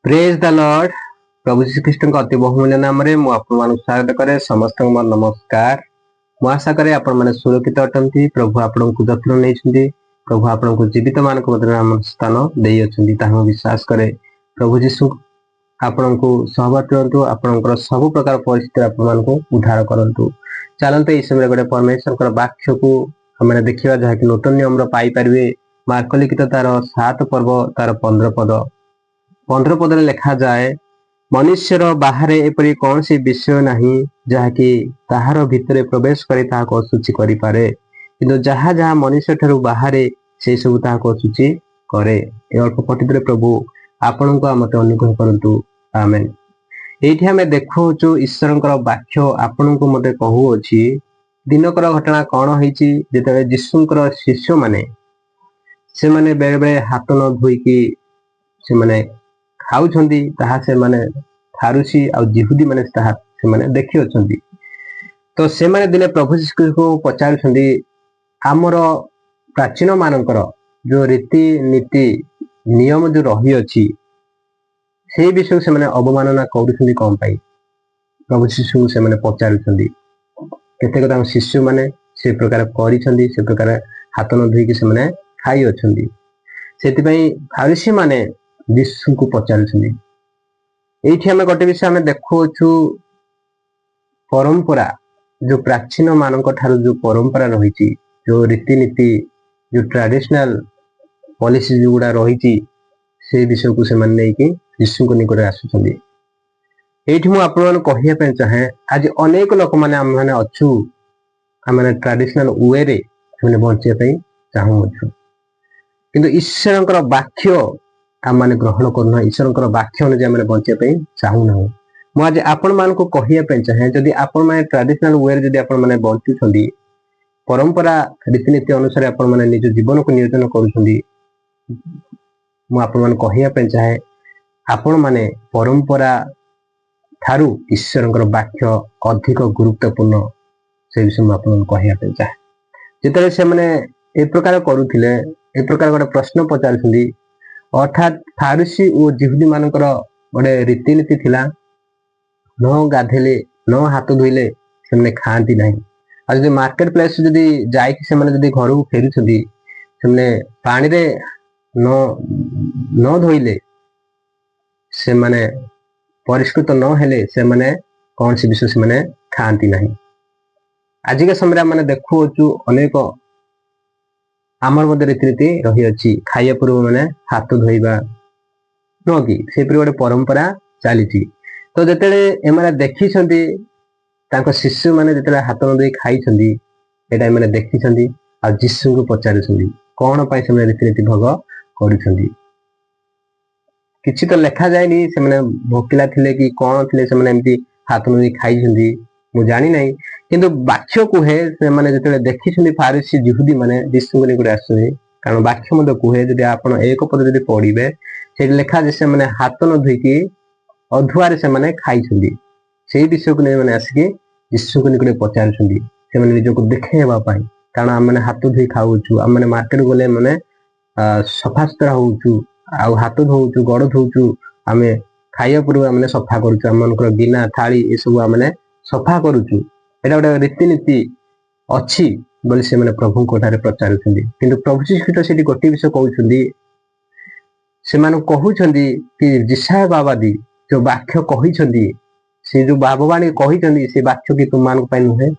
Praise the lord. प्रभु श्री कृष्ण अति बहुमूल्य नाम स्वागत करे। समस्त नमस्कार। मु आशा करे आपण माने सुरक्षित अटंती। प्रभु आपण को जत्न नहीं। प्रभु आपण को जीवित मान स्थान दे विश्वास करे। प्रभु जीशु आपण को सहमत करंतु। आपणकर सब प्रकार परिस्थिति आपण को उद्धार करंतु। चलते इस समय गोटे परमेश्वर वाक्य को हमें देखा जहाँकि नूतन नियम पाई पारे। मार्क लिखित तार 7 पर्व तार 15 पद लिखा जाए, मनुष्यर बाहर एपरी कौन सी विषय नहीं जहाँकि ताहार भितर प्रवेश करे ताहाको अशुचि करि पारे, किंतु जहाँ जहाँ मनुष्य ठारू बाहर से सब ताहाको अशुचि करे। ए अल्प पठित प्रभु आपण को मत अनुग्रह करंतु। आमेन। एठी हमें देखुछु ईश्वरंकर वाक्य आपण को मते कहूछि। दिनकर घटना कौन होईछि जेतबे यीशुंकर शिष्य माने से माने बेरे बेरे हाथ न धोईकी से माने खाउछंदी ताहा से माने फारूसी आ जिहुदी माने ताहा से माने देखि अछंदी। तो से माने दिने प्रभु श्री को पचारुछंदी आमर प्राचीन मानकर जो रीति नीति नियम जो रही अछि से विषय से माने अवमानना करूछंदी कोन पाई। प्रभु शिशु से माने पचारुछंदी केतेक ताम शिशु माने से प्रकार करिछंदी, से प्रकार हाथ न धोई के से माने खाई अछंदी। सेति पई फारूसी माने यीशु को पचारुछंदी। एठी हमें गोटे विषय हमें देखुछु परंपरा जो प्राचीन मानक ठारू जो परंपरा रही, जो रीतिनीति जो ट्रेडिशनल पॉलिसी जो गुड़ा रही से विषय को से माने कि यीशु को निकट आसुछंदी। एठी मु आपन मन कहिया पे चाहे आज अनेक लोक माने हम माने अछु हमने ट्रेडिशनल वे रे हमने बंचे पे चाहू अछु, किंतु ईश्वरंकर वाक्य आम मैंने ग्रहण करना। ईश्वरंकर वाक्य अनुसार आम बंचे पे चाहू ना। मुझे आपण मान को कहिया चाहे जदि आपण माने ट्रेडिशनल वे जदि आपण माने बंचुछंदी, परंपरा रीतिनीति अनुसार आपण माने निज जीवन को नियोजन करूछंदी, मु आपण मान कहिया चाहे आपण माने परंपरा ठारू ईश्वरंकर वाक्य अधिक गुरुत्वपूर्ण से विषय मु आपण कहिया चाहे। जेतले से माने ए प्रकार करूथिले, ए प्रकार गोटे प्रश्न पचारुछंदी, अर्थात फारूसी और जिहुदी मानकर गोटे रीतिनीति थिला, न गाधेले न हाथ धोइले से माने खांती नहीं। आज जदि मार्केट प्लेस जदि जाइकि से माने जदि घर को फेरुछंदी से माने पानी रे न धोइले से माने परिष्कृत न हेले से माने कौन सी विषय से माने खांती नहीं। आज के समय माने देखुछु अनेक आमर मध्य रीतिनीति रही अछि। खाइया पूर्व माने हाथ धोइबा न कि से गोटे परंपरा चली। तो जेतेले एमाने देखि छंदी तांको शिशु माने जेतेले हाथ न धोइ खाइ छंदी एटा एमाने देखि छंदी आ यीशु को पचारि छंदी कोन पाइ से रीतिनीति भोग करि छंदी। किछि तो लेखा जायनी से माने भोकिला थिले कि कोन थिले से माने एम्ति हाथ न धोइ खाइ छंदी मु जानि नै, किंतु वाक्य कुहे से माने जेतेले देखि छंदी फारूसी जिहुदी माने यीशु को निकट आसुनी। कारण वाक्य मते कुहे जदि आपण एक पद जदि पढिबे से लेखा जे से माने हाथ न धोइ कि अधुआरे से माने खाइ छंदी। सेही विषय को नै माने आसिके यीशु को निकट पचारि छंदी से माने निज को देखेबा पाई। कारण हम माने हाथ धोइ खाउछु, हम माने मार्केट गले माने सफा सुतरा होउछु आ हाथ धोउछु गड़ धोउछु, आमे खाइया पूर्व माने सफा करूछु, हम मनकर गिना थाली ए सब माने सफा करूछु। एटा गोटे रीतिनीति अछि बोली से माने प्रभु कोठारे प्रचारुछंदी। किंतु प्रभु श्री सेठी गोटे विषय कहउछंदी, से माने कहउछंदी कि जिसाय बाबादी जो वाक्य कहिछंदी से जो बाबवाणी कहिछंदी से वाक्य कि तुम मान को पाइ नुहे।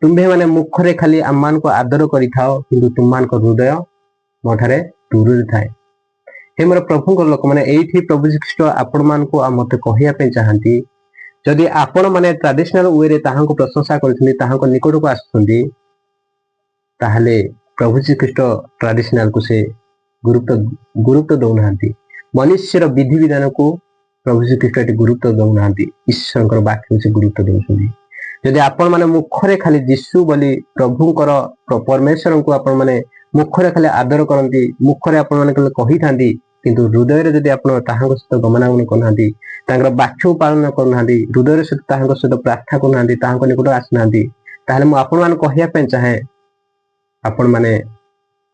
तुम्भे माने मुखरे खाली आम मान को आदर करि थाओ, किंतु तुम मान को हृदय मोठारे दूर थाए। हे मोर प्रभु को लोक माने एठी प्रभु श्री आपण मान को मते कहिया पे चाहंती, जदि आपण माने ट्रेडिशनल वे रे ताहां को प्रशंसा करछंदी, ताहां को निकट को आछंदी, ताहले प्रभु श्री कृष्ण ट्रेडिशनल को से गुरुत्व दउनांती। मनुष्यर विधि विधान को प्रभु श्री कृष्ण गुरुत्व दउनांती, ईश्वरकर वाक्य से गुरुत्व दउछंदी। जदि आपण माने मुखरे खाली यीशु बोली प्रभुकर परमेश्वर को आपण माने मुखरे खाली आदर करंती, मुखरे आपण माने कहि थांती, किंतु हृदय रे जदि आपण ताहां सहित गमनागमन करनांती, तांकर वाक्य पालन करनांती, हृदय रे सहित ताहां सहित प्रार्थना करनांती, ताहां निकट आसनांती, ताहले मु आपण मान कहिया पे चाहे आपण माने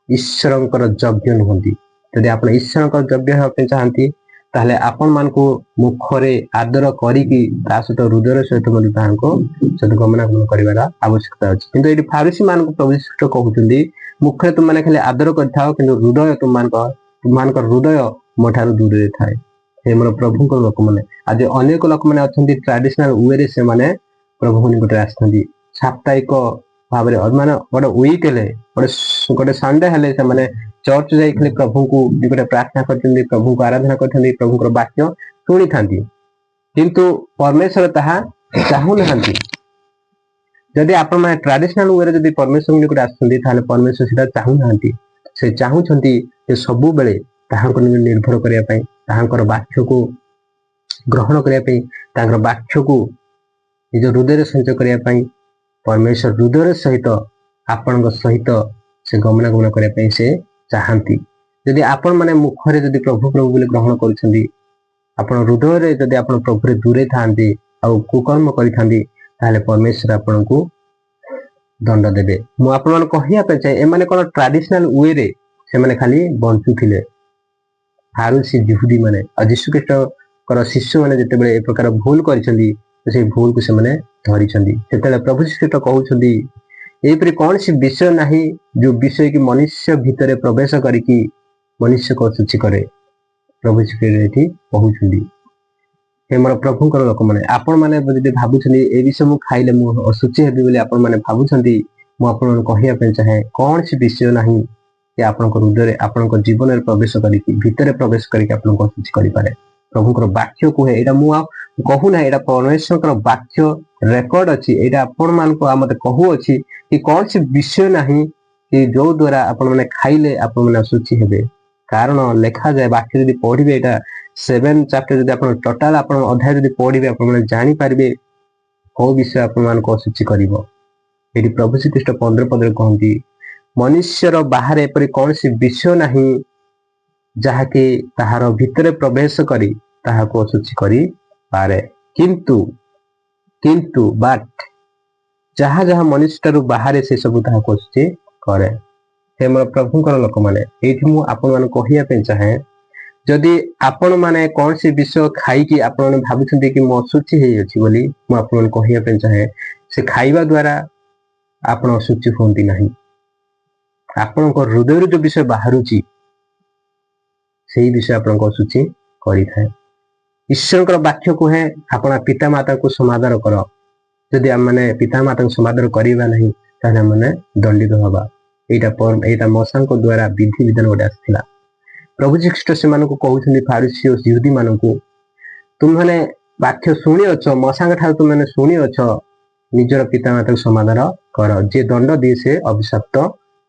ईश्वरंकर यज्ञ नुहंती। जदि आपण ईश्वरंकर यज्ञ हेबा पे चाहंती ताहले आपण मानकु मुखरे आदर करिकी ता सहित हृदय सहित मध्य ताहाको सहित गमनागमन करिवार आवश्यकता अछि। किंतु एटी फारिसी मानकु प्रभु यीशु ख्रीष्ट कहउछन्ती मुखरे तुम माने खाली आदर करिथाओ किंतु हृदय तुम मानकर हृदय मोठारु दूर रे थाए। हे मोर प्रभुको लोक माने आज अनेक लोक माने अछन्ती ट्रेडिशनल वे रे से माने प्रभु निकटे आछन्ती साप्ताहिक भाबरे माने गोटे वीक हेले गोटे संडे हेले से माने चर्च जाइखले प्रभु को निकटे प्रार्थना करथन्ती प्रभु को आराधना करथन्ती प्रभु को वाक्य सुनि थांती किंतु परमेश्वर ताहा चाहू नहंती। जदि आपण माने ट्रेडिशनल वे रे जदि परमेश्वर निकटे आछन्ती ताले परमेश्वर सेटा चाहू नहंती से चाहू छन्ती जे सबु बेले ताहाको निर्भर करिया पई ताहाकर वाक्य को ग्रहण करिया पई ताहाकर वाक्य को निज हृदय संचय करिया पई परमेश्वर हृदय सहित आपण सहित से गमनागमन करिया पई से चाहती। यदि आपण माने मुखरे जदि प्रभु प्रभु बोले ग्रहण करिसेंती आपण हृदय रे जदि आपण प्रभु रे दूरे थांती आ कुकर्म करि थांती ताले परमेश्वर आपण को दंड देबे। मु आपण मान कहिया पे चाहे ए माने कोन ट्रेडिशनल वे रे से माने खाली बंचुथिले फारूसी यहूदी माने यीशु ख्रीष्ट कर शिष्य माने जते बेले ए प्रकार भूल करिसेंती से भूल को से माने धरिसेंती सेतले प्रभु ख्रीष्ट कहउछन्ती एपरि कौन सी विषय नहीं जो विषय की मनुष्य भीतर प्रवेश करिकी मनुष्य को सूची करे प्रभु जी कहउछन्ती। हे मोर प्रभु कर लोक माने आपण माने जदि भाबुछन्ती ए विषय मु खाइले मु असुची हेबी बोली आपण माने भाबुछन्ती मु आपण कहिया पे चाहे कौन सी विषय नहीं कि आपण को हृदय आपण को जीवन रे प्रवेश करिकी भीतर प्रवेश करिकी आपण को सूची करि पारे प्रभु कर वाक्य को है एटा मु कहू ना एटा परमेश्वर कर वाक्य रेकॉर्ड अछि एटा आपण मान को मते कहू अछि कि कौन सी विषय नहीं कि जो द्वारा आपण माने खाइले आपण माने सूची हेबे कारण लेखा जाय वाक्य जदि पढिबे एटा 7 चैप्टर जदि आपण टोटल आपण अध्याय जदि पढिबे आपण माने जानि पारिबे को विषय आपण मान को सूची करिवो। एटी प्रभु श्री कृष्ण 15 पदरे कहंती मनुष्यर बाहर एपरि कौन सी विषय नहीं जहा कि ताहार भीतर प्रवेश करी ताहा को सूची करी पारे किंतु किंतु बाट जहा जहा मनुष्य बाहर से सब ताहा को सूची करे। हे मोर प्रभु कर लोक माने एठी मु आपण मान कहिया पे चाहे जदि आपण माने कौन सी विषय खाई कि आपण माने भाबुछन्ती कि मो सूची हे अछि बोली मु आपण मान कहिया पे चाहे से खाइबा द्वारा आपण सूची होंती नहीं आपण को हृदय जो विषय बाहरुची सेही विषय आपण को सूची करि थाए। ईश्वर कर वाक्य को है आपण पिता माता को समादर कर जदि हम माने पिता माता को समादर करिबा नहीं ताने माने दंडित होबा एटा मौसा को द्वारा विधि विधान गोटे आसला। प्रभु जी ख्रीष्ट से मानको कहउछन्ती फारिसी और यहूदी मानको तुम माने वाक्य सुनि अछो मौसा ठार तुम माने सुनि अछो निजर पिता माता को समादर कर जे दंड दे से अभिशाप्त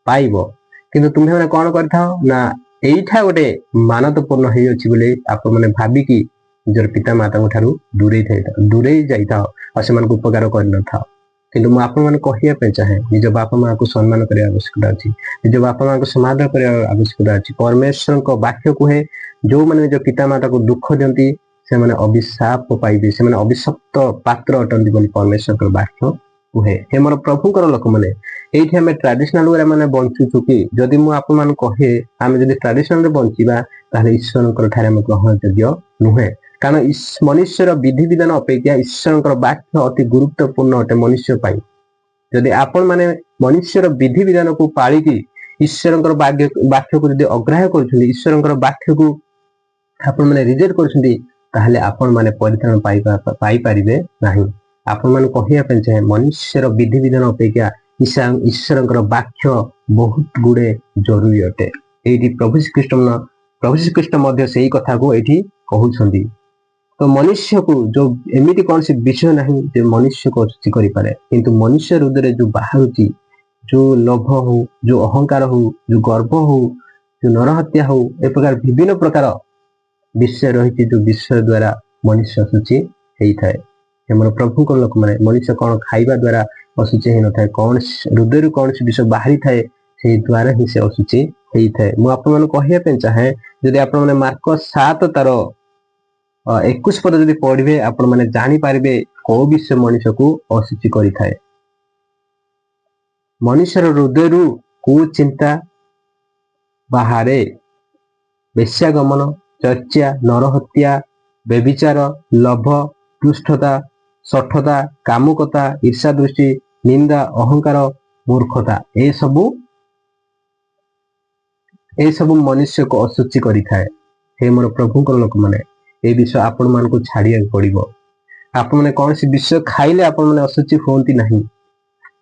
पाइबो किंतु तुम्हे माने कोन करथाओ ना एइठा गोटे मानवपूर्ण हेइ अछि बोले आपण माने भाबी कि निजर पिता माता ठारू दूरे जाइथाओ और से मानको उपकार कर न थाओ किंतु मु आपण माने कहिया पे चाहे निज बापा मां को सम्मान करे आवश्यकता अछि निज बापा मां को समादर करे आवश्यकता अछि। परमेश्वर को वाक्य को है जो माने निज पिता माता को दुख दियंती से माने अभिशाप पाइबे से माने अभिशप्त पात्र अटंती बोली परमेश्वर को वाक्य को है। हे मोर प्रभु कर लोक माने एठी हमें ट्रेडिशनल वे माने बंचु चुकी जदि मु आपण मान कहे आमे जदि ट्रेडिशनल रे बंचिबा ताले ईश्वर कर ठारे हम ग्रहण योग्य नुहे कारण इस मनुष्यर विधि विधान अपेक्षा ईश्वर वाक्य अति गुरुत्वपूर्ण अटे मनुष्य पाई जदि आपण माने मनुष्यर विधि विधान को पाळिकी ईश्वर वाक्य को जदि अग्राह्य करछुंदी ईश्वर वाक्य को आपण माने रिजेक्ट करछुंदी ताहले आपण माने परित्राण पाई परिबे नाही। आपण माने कहिया पे चाहे मनुष्यर विधि विधान अपेक्षा ईश्वर वाक्य बहुत गुडे जरूरी अटे। एठी प्रभु श्री कृष्ण मध्य सेही कथा को एठी कहउछंदी तो मनुष्य को जो एमिति कौन सी विषय नहीं जो मनुष्य को सूची करि पारे किंतु मनुष्य हृदय जो बाहरुची जो लोभ हो जो अहंकार हो जो गर्व हो जो नरहत्या हो ए प्रकार विभिन्न प्रकार विषय रही जो विषय द्वारा मनुष्य सूची हेई थाए। हमर प्रभु को लोक माने मनुष्य कौन खाइबा द्वारा असुची हे न थाए कौन हृदय कौन सी विषय बाहरी थाए से द्वारा ही से असुची हेई थाए। मु आपण मन कहिया पे चाहे जदि आपण माने मार्कस 7 तारो 21 पद जदि पढ़िबे आपण माने जानि पारिबे को विषय मनुष्य को असुची करि थाए। मनुष्यर हृदय कु चिंता बाहरे वेश्यागमन ଚର୍ଚ୍ଚା, ନରହତ୍ୟା, ବ୍ୟଭିଚାର, ଲୋଭ, ପୃଷ୍ଠତା, ଶଠତା, କାମୁକତା, ଈର୍ଷା ଦୃଷ୍ଟି, ନିନ୍ଦା, ଅହଙ୍କାର, ମୂର୍ଖତା, ଏସବୁ ମନୁଷ୍ୟକୁ ଅଶୁଚି କରିଥାଏ। ହେ ମୋର ପ୍ରଭୁଙ୍କର ଲୋକମାନେ, ଏ ବିଷୟ ଆପଣ ମାନଙ୍କୁ ଛାଡିବାକୁ ପଡିବ। ଆପଣମାନେ କୌଣସି ବିଷୟ ଖାଇଲେ ଆପଣମାନେ ଅଶୁଚି ହୁଅନ୍ତି ନାହିଁ।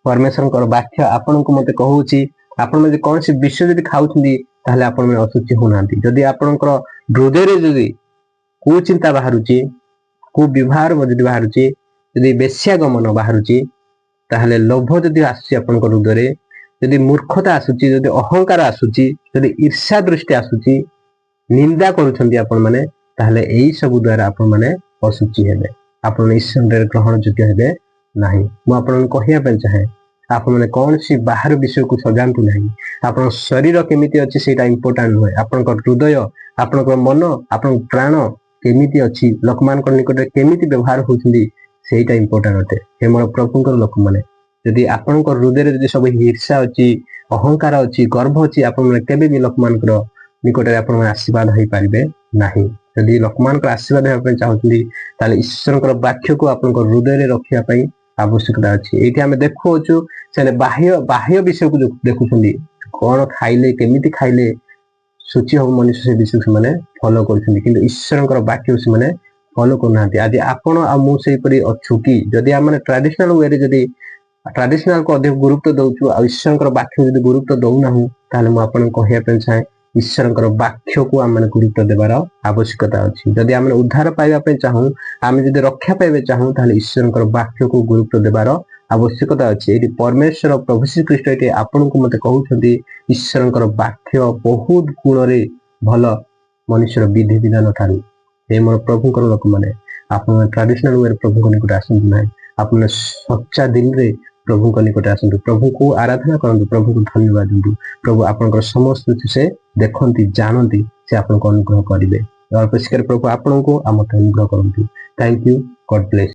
ପରମେଶ୍ୱରଙ୍କର ବାକ୍ୟ ଆପଣଙ୍କୁ ମତେ କହୁଛି, ଆପଣମାନେ କୌଣସି ବିଷୟ ଯଦି ଖାଉଛନ୍ତି ତାହେଲେ ଆପଣମାନେ ଅଶୁଚି ହଉନାହାନ୍ତି। ଯଦି ଆପଣଙ୍କର ହୃଦୟରେ ଯଦି କୁଚିନ୍ତା ବାହାରୁଛି, କୁବିଭାର ଯଦି ବାହାରୁଛି, ଯଦି ବେଶ୍ୟାଗମନ ବାହାରୁଛି, ତାହେଲେ ଲୋଭ ଯଦି ଆସୁଛି ଆପଣଙ୍କ ହୃଦୟରେ, ଯଦି ମୂର୍ଖତା ଆସୁଛି, ଯଦି ଅହଙ୍କାର ଆସୁଛି, ଯଦି ଈର୍ଷା ଦୃଷ୍ଟି ଆସୁଛି, ନିନ୍ଦା କରୁଛନ୍ତି ଆପଣମାନେ, ତାହେଲେ ଏଇ ସବୁ ଦ୍ୱାରା ଆପଣମାନେ ଅଶୁଚି ହେବେ। ଆପଣ ଈଶ୍ୱରରେ ଗ୍ରହଣ ଯୋଗ୍ୟ ହେବେ ନାହିଁ। ମୁଁ ଆପଣଙ୍କୁ କହିବା ପାଇଁ ଚାହେଁ, ଆପଣମାନେ କୌଣସି ବାହାର ବିଷୟକୁ ସଜାନ୍ତୁ ନାହିଁ। ଆପଣଙ୍କ ଶରୀର କେମିତି ଅଛି ସେଇଟା ଇମ୍ପୋର୍ଟାଣ୍ଟ ନୁହେଁ। ଆପଣଙ୍କ ହୃଦୟ, ଆପଣଙ୍କ ମନ, ଆପଣଙ୍କ ପ୍ରାଣ କେମିତି ଅଛି, ଲୋକମାନଙ୍କ ନିକଟରେ କେମିତି ବ୍ୟବହାର ହଉଛନ୍ତି, ସେଇଟା ଇମ୍ପୋର୍ଟାଣ୍ଟ ଅଟେ। ହେ ମୋର ପ୍ରଭୁଙ୍କର ଲୋକମାନେ, ଯଦି ଆପଣଙ୍କ ହୃଦୟରେ ଯଦି ସବୁ ଈର୍ଷା ଅଛି, ଅହଙ୍କାର ଅଛି, ଗର୍ବ ଅଛି, ଆପଣମାନେ କେବେ ବି ଲୋକମାନଙ୍କର ନିକଟରେ ଆପଣମାନେ ଆଶୀର୍ବାଦ ହେଇପାରିବେ ନାହିଁ। ଯଦି ଲୋକମାନଙ୍କର ଆଶୀର୍ବାଦ ହେବା ପାଇଁ ଚାହୁଁଛନ୍ତି, ତାହେଲେ ଈଶ୍ୱରଙ୍କର ବାକ୍ୟକୁ ଆପଣଙ୍କ ହୃଦୟରେ ରଖିବା ପାଇଁ ଆବଶ୍ୟକତା ଅଛି। ଏଇଠି ଆମେ ଦେଖୁଅଛୁ ସେମାନେ ବାହ୍ୟ ବିଷୟକୁ ଦେଖୁଛନ୍ତି, କଣ ଖାଇଲେ, କେମିତି ଖାଇଲେ ସୂଚି ହବ ମନୁଷ୍ୟ, ସେ ବିଷୟ ସେମାନେ ଫଲୋ କରୁଛନ୍ତି, କିନ୍ତୁ ଈଶ୍ୱରଙ୍କର ବାକ୍ୟ ସେମାନେ ଫଲୋ କରୁନାହାନ୍ତି। ଆଜି ଆପଣ ଆଉ ମୁଁ ସେଇପରି ଅଛୁ କି? ଯଦି ଆମେ ଟ୍ରାଡିସନାଲ ୱେରେ ଯଦି ଟ୍ରାଡିସନାଲ କୁ ଅଧିକ ଗୁରୁତ୍ୱ ଦଉଛୁ ଆଉ ଈଶ୍ୱରଙ୍କର ବାକ୍ୟ ଯଦି ଗୁରୁତ୍ୱ ଦଉନାହୁଁ, ତାହେଲେ ମୁଁ ଆପଣଙ୍କୁ କହିବା ପାଇଁ ଚାହେଁ, ଈଶ୍ୱରଙ୍କର ବାକ୍ୟକୁ ଆମେ ଗୁରୁତ୍ୱ ଦେବାର ଆବଶ୍ୟକତା ଅଛି। ଯଦି ଆମେ ଉଦ୍ଧାର ପାଇବା ପାଇଁ ଚାହୁଁ, ଆମେ ଯଦି ରକ୍ଷା ପାଇବା ଚାହୁଁ, ତାହେଲେ ଈଶ୍ୱରଙ୍କର ବାକ୍ୟକୁ ଗୁରୁତ୍ୱ ଦେବାର ଆବଶ୍ୟକତା ଅଛି। ଏଠି ପରମେଶ୍ୱର ପ୍ରଭୁ ଶ୍ରୀଖ୍ରୀଷ୍ଟ ଏଠି ଆପଣଙ୍କୁ ମତେ କହୁଛନ୍ତି, ଈଶ୍ୱରଙ୍କର ବାକ୍ୟ ବହୁତ ଗୁଣରେ ଭଲ ମନୁଷ୍ୟର ବିଧି ବିଧାନ ଠାରୁ। ଏ ମୋର ପ୍ରଭୁଙ୍କର ଲୋକମାନେ, ଆପଣ ଟ୍ରାଡିସନାଲ ୱେରେ ପ୍ରଭୁଙ୍କ ନିକଟରେ ଆସନ୍ତୁ ନାହିଁ। ଆପଣ ସଚ୍ଚା ଦିନରେ ପ୍ରଭୁଙ୍କ ନିକଟରେ ଆସନ୍ତୁ, ପ୍ରଭୁଙ୍କୁ ଆରାଧନା କରନ୍ତୁ, ପ୍ରଭୁଙ୍କୁ ଧନ୍ୟବାଦ ଦିଅନ୍ତୁ। ପ୍ରଭୁ ଆପଣଙ୍କର ସମସ୍ତ କିଛି ସେ ଦେଖନ୍ତି, ଜାଣନ୍ତି, ସେ ଆପଣଙ୍କୁ ଅନୁଗ୍ରହ କରିବେ। ଅଳ୍ପ ଶିକ୍ଷାରେ ପ୍ରଭୁ ଆପଣଙ୍କୁ ଆଉ ମତେ ଅନୁଗ୍ରହ କରନ୍ତୁ। Thank you, God bless.